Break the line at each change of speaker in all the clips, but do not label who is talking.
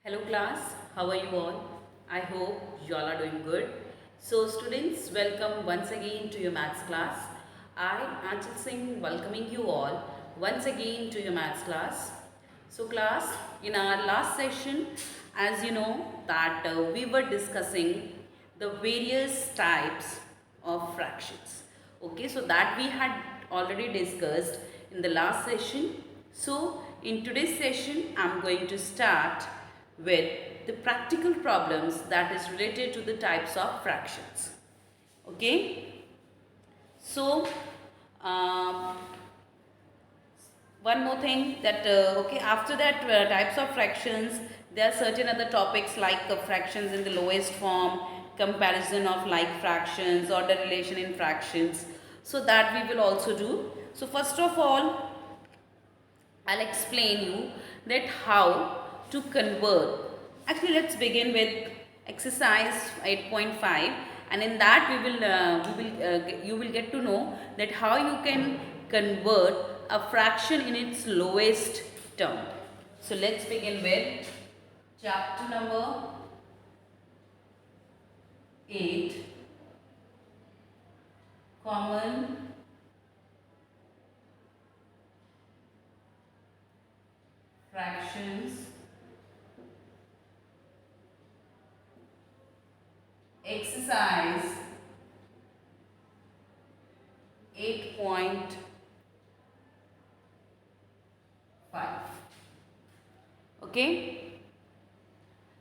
Hello class, how are you all? I hope you all are doing good. So students, welcome once again to your maths class. I, Anchal Singh, welcoming you all once again to your maths class. So class, in our last session, as you know that we were discussing the various types of fractions. Okay, so that we had already discussed in the last session. So in today's session, I'm going to start with the practical problems that is related to the types of fractions. Okay, so um, one more thing that okay, after that types of fractions, there are certain other topics like fractions in the lowest form, comparison of like fractions, order relation in fractions, so that we will also do. So first of all, I'll explain you that how to convert. Actually, let's begin with exercise 8.5, and in that you will get to know that how you can convert a fraction in its lowest term. So let's begin with chapter number 8, common fractions, exercise 8.5. Okay,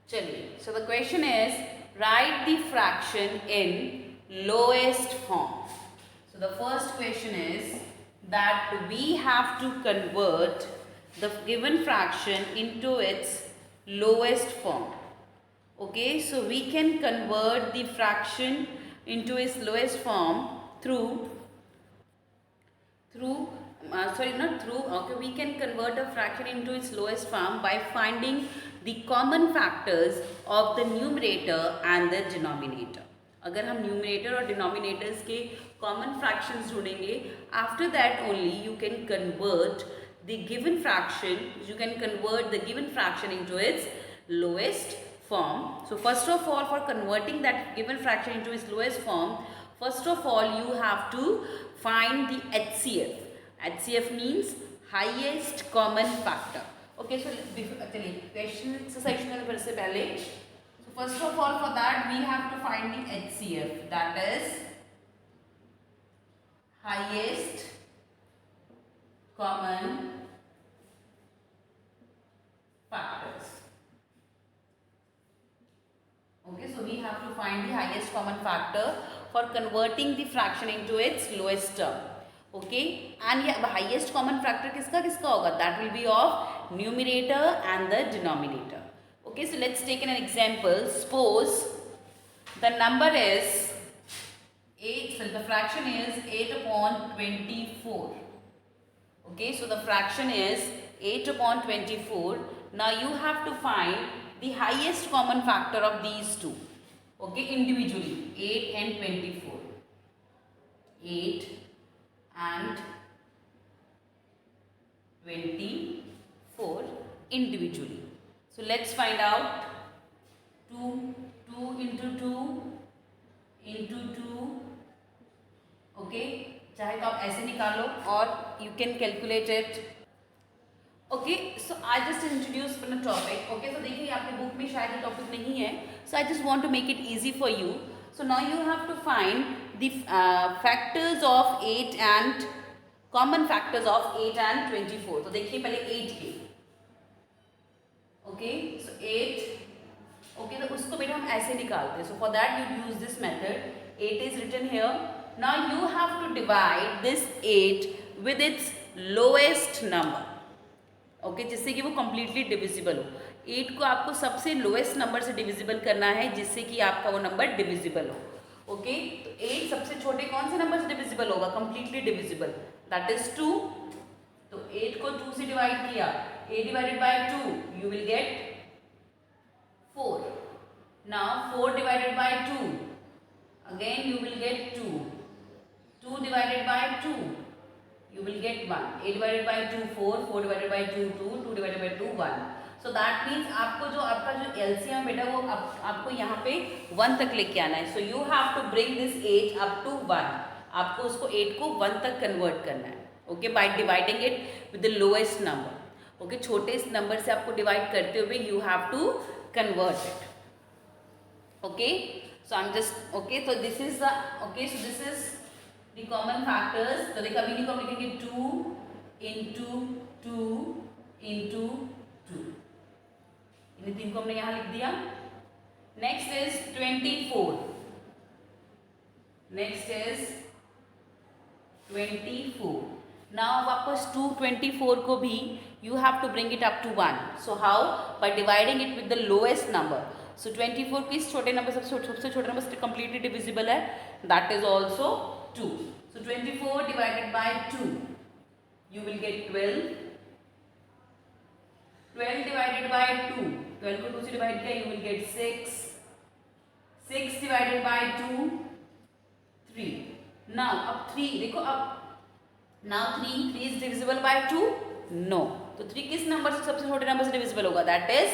chaliye. So the question is, write the fraction in lowest form. So the first question is that we have to convert the given fraction into its lowest form. Okay, so we can convert the fraction into its lowest form through sorry, not through, okay, we can convert a fraction into its lowest form by finding the common factors of the numerator and the denominator. अगर हम numerator और denominators के common fractions ढूंढेंगे, after that only you can convert the given fraction, you can convert the given fraction into its lowest form. So first of all, for converting that given fraction into its lowest form, first of all you have to find the HCF. HCF means highest common factor. Okay, so चलिए question exercise करने फिर से पहले. So first of all, for that we have to find the HCF, that is highest common factors. Okay, so we have to find the highest common factor for converting the fraction into its lowest term. Okay, and yeah, the highest common factor किसका किसका होगा? That will be of numerator and the denominator. Okay, so let's take an example. Suppose the number is 8, so the fraction is 8 upon 24. Okay, so the fraction is 8 upon 24. Now you have to find the highest common factor of these two. Okay, individually 8 and 24. 8 and 24 individually. So let's find out 2 into 2 into 2. Okay, चाहे तो आप ऐसे निकालो और you can calculate it. Okay, so I just introduced the topic. Okay, so देखिए आपके book में शायद ये टॉपिक नहीं है, so I just want to make it easy for you. So now you have to find the factors of 8 and common factors of 8 and 24. तो देखिए पहले 8 के. Okay, so 8. Okay, तो उसको बेटा हम ऐसे निकालते हैं. So for that you use this method. 8 is written here. Now you have to divide this 8 with its lowest number. Okay, जिससे कि वो completely divisible हो. 8 को आपको सबसे lowest number से divisible करना है जिससे कि आपका वो number divisible हो. Okay, तो 8 सबसे छोटे कौन से number से divisible होगा? Completely divisible. That is 2. तो 8 को 2 से divide किया. 8 divided by 2, you will get 4. Now 4 divided by 2, again you will get 2. 2 divided by 2, you will get 1. 8 divided by 2, 4. 4 divided by 2, 2. 2 divided by 2, 1. So that means आपको जो आपका LCM बेटा वो आपको यहाँ पे 1 तक लेके आना है. So you have to bring this 8 up to 1. आपको उसको 8 को 1 तक कन्वर्ट करना है. Okay, by dividing it with the lowest number. Okay, छोटे नंबर से आपको डिवाइड करते हुए you have to convert it. Okay, so I'm just okay, so this is the okay, so this is the common factors. तो देखा भी नहीं को हम लिखेंगे 2 into 2 into 2. इन तीन को हमने यहाँ लिख दिया. Next is 24. Next is 24. Now वापस 224 को भी you have to bring it up to 1. So how? By dividing it with the lowest number. So 24 किस छोटे नंबर सबसे छोटे नंबर से completely divisible है. That is also 2. So 24 divided by 2, you will get 12. 12 divided by 2, 12 को 2 से divide किया, you will get 6. 6 divided by 2, 3. Now अब 3 देखो अब now 3 is divisible by 2? No. तो 3 किस नंबर से सबसे छोटे नंबर से डिविजिबल होगा? That is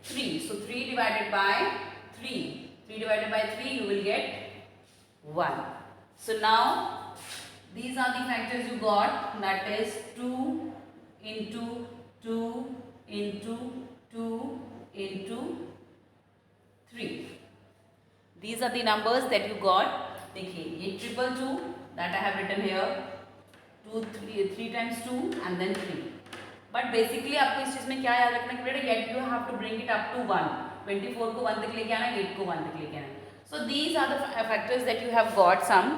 3. So 3 divided by 3. 3 divided by 3 you will get 1. So now these are the factors you got, that is 2 into 2 into 2 into 3. These are the numbers that you got. देखिए ये 222 that I have written here, 3 times 2 and then 3. But basically आपको इस चीज़ में क्या याद रखना है, yet you have to bring it up to 1. 24 को 1 तक लेके आना, 8 को 1 तक लेके आना. So these are the factors that you have got some.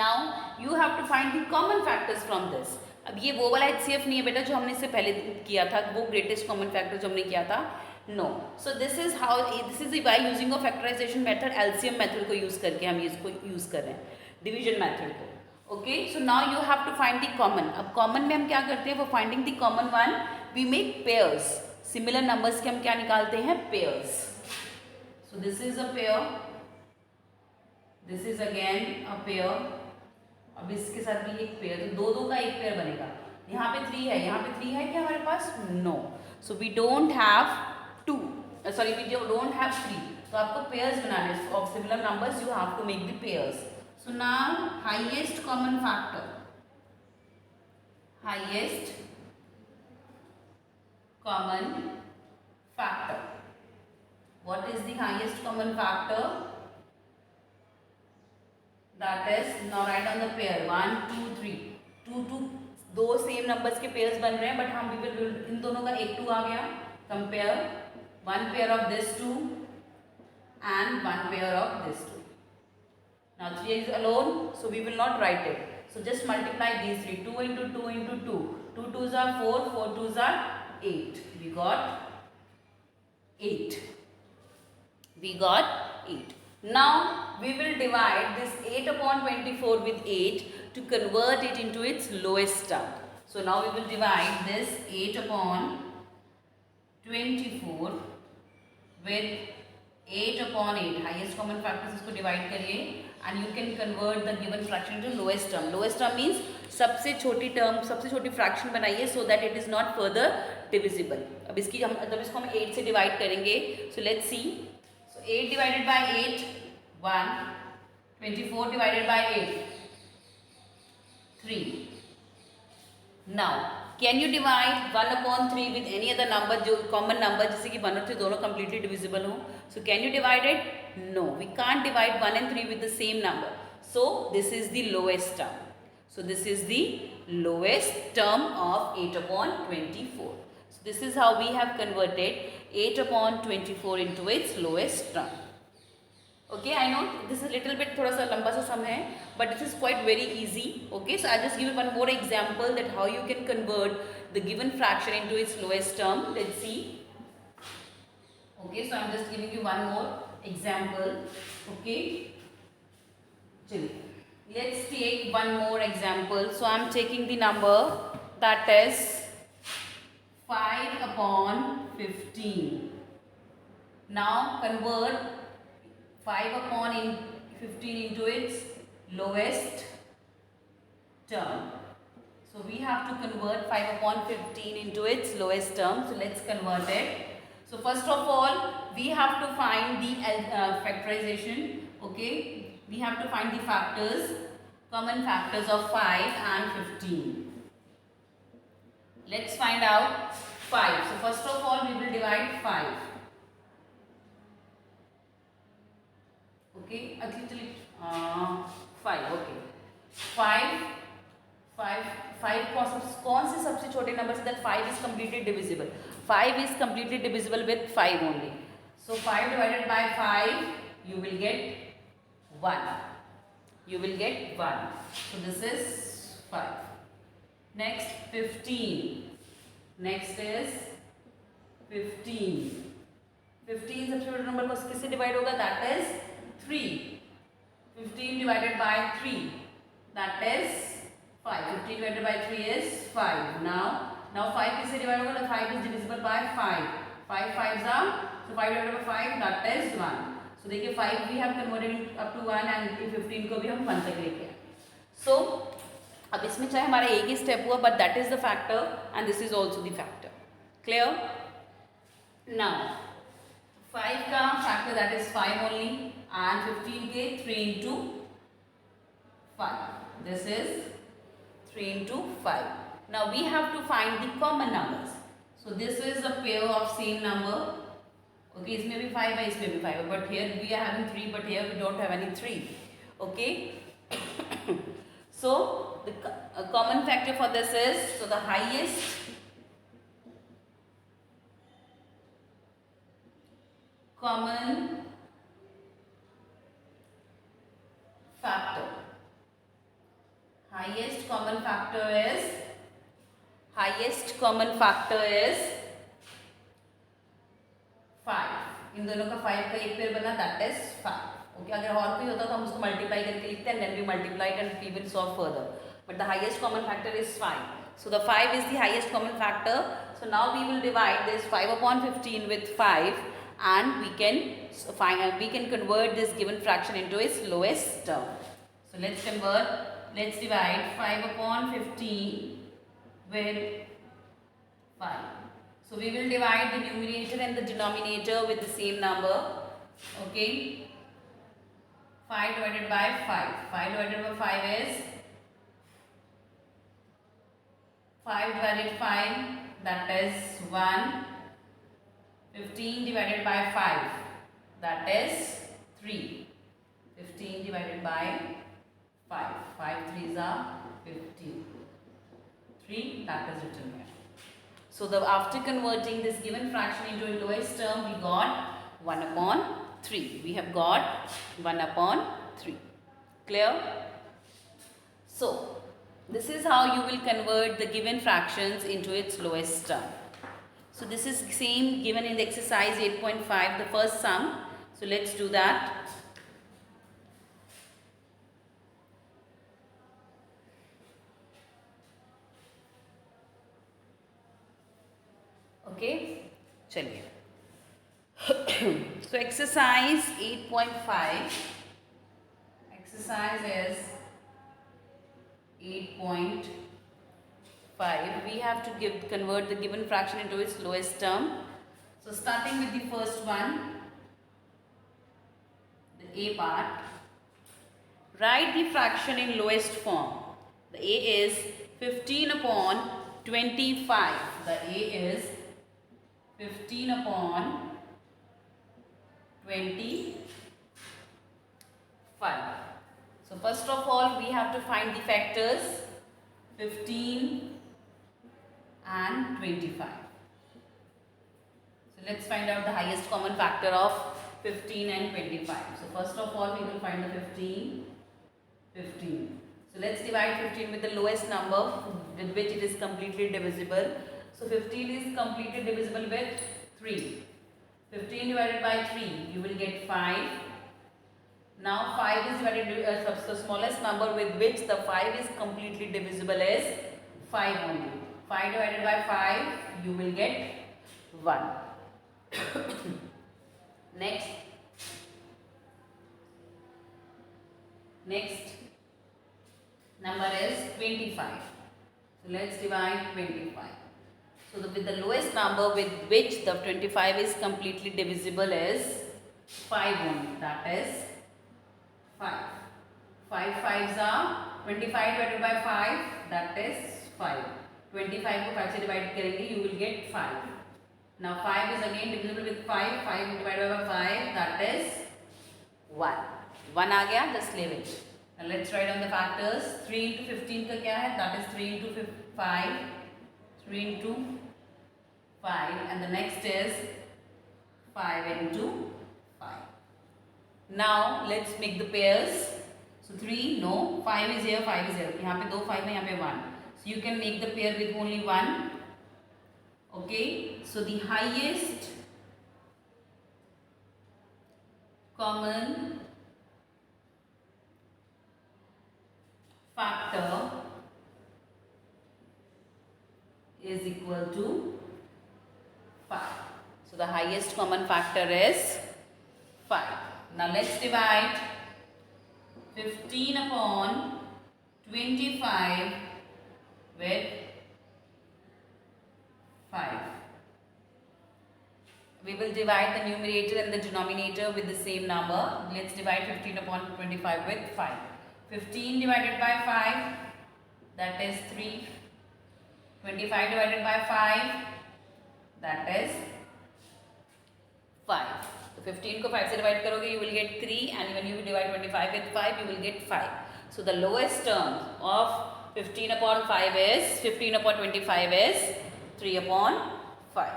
Now you have to find the common factors from this. अब ये वो वाला एचसीएफ नहीं है बेटा जो हमने इससे पहले किया था, वो ग्रेटेस्ट कॉमन फैक्टर जो हमने किया था. No. So this is how, this is by using of factorization method, LCM method को यूज़ करके हम इसको यूज़ कर रहे हैं, डिवीजन मेथड को. Okay, so now you have to find the common. अब कॉमन में हम क्या करते हैं, वो finding the common one we make pairs. Similar numbers के हम क्या निकालते हैं, pairs. So this is a pair, this is again a pair. अब इसके साथ भी एक पेयर, तो दो दो का एक पेयर बनेगा. यहाँ पे 3 है, यहाँ पे 3 है क्या हमारे पास? No. So we don't have 2, sorry we don't have 3. तो आपको पेयर्स बनाने of similar numbers, you have to make the pairs. So now highest common factor, highest common factor. What is the highest common factor? That is, now write on the pair 1 2 3. 2 दो same numbers के pairs बन रहे हैं, but हम इन दोनों का एक 2 आ गया. Compare 1 pair of this 2 and 1 pair of this 2. Now 3 is alone, so we will not write it. So just multiply these 3. 2 into 2 into 2. 2 2s are 4, 4 2s are 8. We got 8. We got 8. Now we will divide this 8 upon 24 with 8 to convert it into its lowest term. So now we will divide this 8 upon 24 with 8 upon 8. Highest common factors इसको divide करिए and you can convert the given fraction to lowest term. Lowest term means सबसे छोटी term, सबसे छोटी fraction बनाइए so that it is not further divisible. अब इसकी हम जब इसको हम 8 से डिवाइड करेंगे, so let's see. So 8 divided by 8 1, 24 divided by 8 3. Now can you divide 1 upon 3 with any other number, जो common number जिससे कि 1 और 3 दोनों completely divisible हो? So can you divide it? No, we can't divide 1 and 3 with the same number. So this is the lowest term. So this is the lowest term of 8 upon 24. So this is how we have converted 8 upon 24 into its lowest term. Okay, I know this is a little bit थोड़ा सा लंबा सा सम है, but this is quite very easy. Okay, so I'll just give you one more example that how you can convert the given fraction into its lowest term. Let's see. Okay, so I'm just giving you one more example. Okay, चलिए, let's take one more example. So I'm taking the number that is 5 upon 15. Now convert 5 upon 15 into its lowest term. So we have to convert 5 upon 15 into its lowest term. So let's convert it. So first of all, we have to find the factorization. Okay, we have to find the factors, common factors of 5 and 15. Let's find out 5. So first of all we will divide 5. Okay, actually 5. Okay, 5 कौन से सबसे छोटे number से, that 5 is completely divisible. 5 is completely divisible with 5 only. So 5 divided by 5, you will get 1. You will get 1. So this is 5. Next 15. Next is 15. 15 सबसे छोटा number किससे divide होगा? That is 3. 15 divided by 3, that is 5. 15 divided by 3 is 5. Now 5 किससे divide होगा? 5 is divisible by 5. 5 5s are, so 5 divided by 5, that is 1. So देखिए 5 we have converted up to 1 and 15 को भी हम 1 तक लेके आए. So अब इसमें चाहे हमारा एक ही स्टेप हुआ, but that is the factor and this is also the factor. Clear? Now 5 का factor that is 5 only and 15 के 3 into 5. This is 3 into 5. Now we have to find the common numbers. So this is a pair of same number. Okay, इसमें भी 5 है, इसमें भी 5 है, but here we are having 3, but here we don't have any 3. Okay. So the common factor for this is, so the highest common factor. Highest common factor is 5. इन दोनों का 5 का एक पेयर बना, that is 5. ओके, अगर और कोई होता तो हम उसको मल्टीप्लाई करके लिखते हैं, then we multiplied and we will solve further. But the highest common factor is 5. So the 5 is the highest common factor. So now we will divide this 5 upon 15 with 5 and we can convert this given fraction into its lowest term. So let's divide 5 upon 15 with 5. So we will divide the numerator and the denominator with the same number. Okay, 5 divided by 5. 5 divided by 5 is 5 divided 5, that is 1. 15 divided by 5, that is 3. 15 divided by 5. 5 3s are 15. 3, that is written here. So after converting this given fraction into a lowest term, we got 1 upon 3. We have got 1 upon 3. Clear? So this is how you will convert the given fractions into its lowest term. So this is same given in the exercise 8.5, the first sum. So let's do that. Okay, चलिए. So exercise 8.5. Exercise is 8.5. We have to convert the given fraction into its lowest term. So starting with the first one, the A part. Write the fraction in lowest form. The A is 15 upon 25. The A is 15 upon 25. So first of all, we have to find the factors 15 and 25. So let's find out the highest common factor of 15 and 25. So first of all, we will find the 15. So let's divide 15 with the lowest number with which it is completely divisible. So 15 is completely divisible with 3. 15 divided by 3, you will get 5. Now 5 is divided, the smallest number with which the 5 is completely divisible is 5 only. 5 divided by 5, you will get 1. Next number is 25. So let's divide 25. So with the lowest number with which the 25 is completely divisible is 5 only. That is 5. 5 5s are 25 divided by 5. That is 5. 25 को 5 से divide करेंगे, you will get 5. Now 5 is again divisible with 5. 5 divided by 5. That is 1. 1 आ गया, just leave it. Now let's write down the factors. 3 into 15 का क्या है? That is 3 into 5. 3 into 5, and the next is 5 into 5. Now let's make the pairs. So 3, no, 5 is here, 5 is here. यहाँ पे 2 5 है, यहाँ पे 1. So you can make the pair with only 1. Okay. So the highest common factor is equal to 5. So the highest common factor is 5. Now let's divide 15 upon 25 with 5. We will divide the numerator and the denominator with the same number. Let's divide 15 upon 25 with 5. 15 divided by 5, that is 3. 25 divided by 5, that is 5. So 15 को 5 से divide करोगे, you will get 3, and when you divide 25 with 5, you will get 5. So the lowest term of 15 upon 5 is 15 upon 25 is 3 upon 5.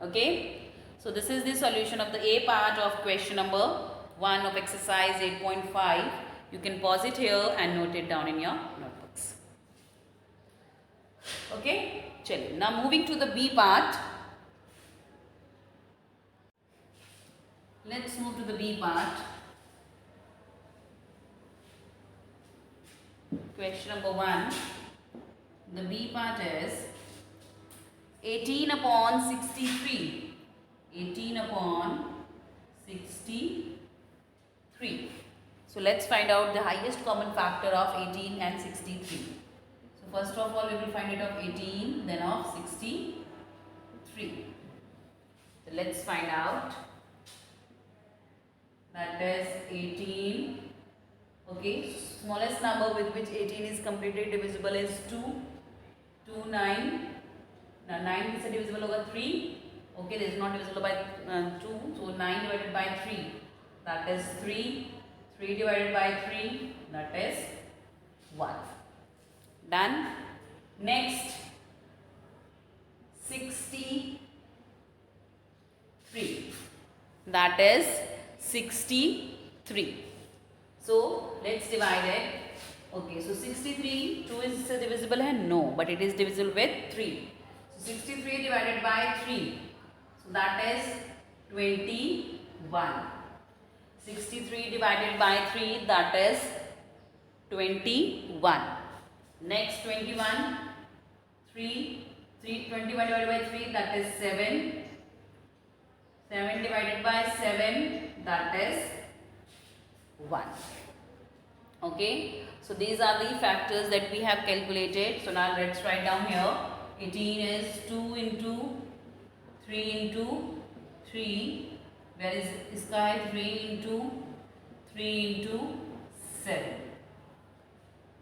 Okay. So this is the solution of the A part of question number 1 of exercise 8.5. You can pause it here and note it down in your notebooks. Okay. Chalo. Now moving to the B part. Let's move to the B part. Question number 1. The B part is 18 upon 63. 18 upon 63. So let's find out the highest common factor of 18 and 63. So first of all we will find it of 18, then of 63. So let's find out. That is 18. Okay, smallest number with which 18 is completely divisible is 2. 2, 9. Now 9 is divisible over 3. Okay, this is not divisible by 2. So 9 divided by 3. That is 3. 3 divided by 3. That is 1. Done. Next, 63. That is 63. So let's divide it. Okay, so 63, 2 is divisible hai? No, but it is divisible with 3. So 63 divided by 3. So that is 21. 63 divided by 3, that is 21. Next 21. 21 divided by 3, that is 7. 7 divided by 7, that is 1. Okay, so these are the factors that we have calculated. So now let's write down here. 18 is 2 into 3 into 3. Where is iska hai? 3 into 7.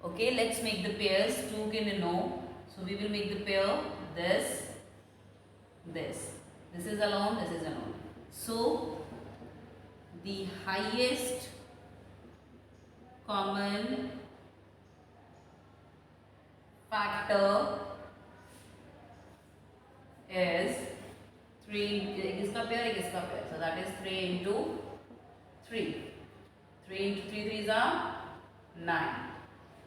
Okay, let's make the pairs. 2 can know. So we will make the pair this. This is alone, this is alone. So the highest common factor is 3. Kiska pair? So that is 3 into 3. 3 into 3 3s are 9.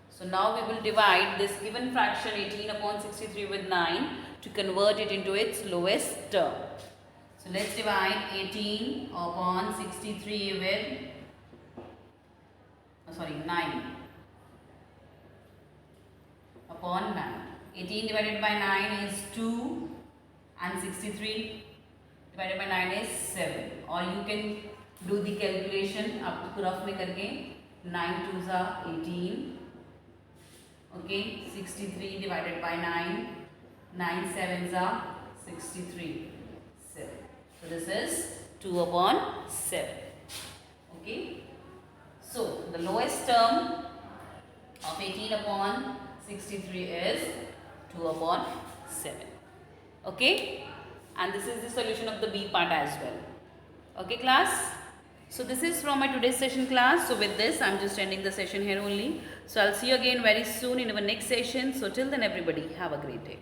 So now we will divide this given fraction 18 upon 63 with 9 to convert it into its lowest term. So let's divide 18 upon 63 with 9 upon 9. 18 divided by 9 is 2 and 63 divided by 9 is 7. Or you can do the calculation up to rough mein karke. 9 2s are 18. Okay, 63 divided by 9, 9 sevens are 63. 7. So this is 2 upon 7. Okay. So the lowest term of 18 upon 63 is 2 upon 7. Okay. And this is the solution of the B part as well. Okay class. So this is from my today's session class. So with this I'm just ending the session here only. So I'll see you again very soon in our next session. So till then everybody have a great day.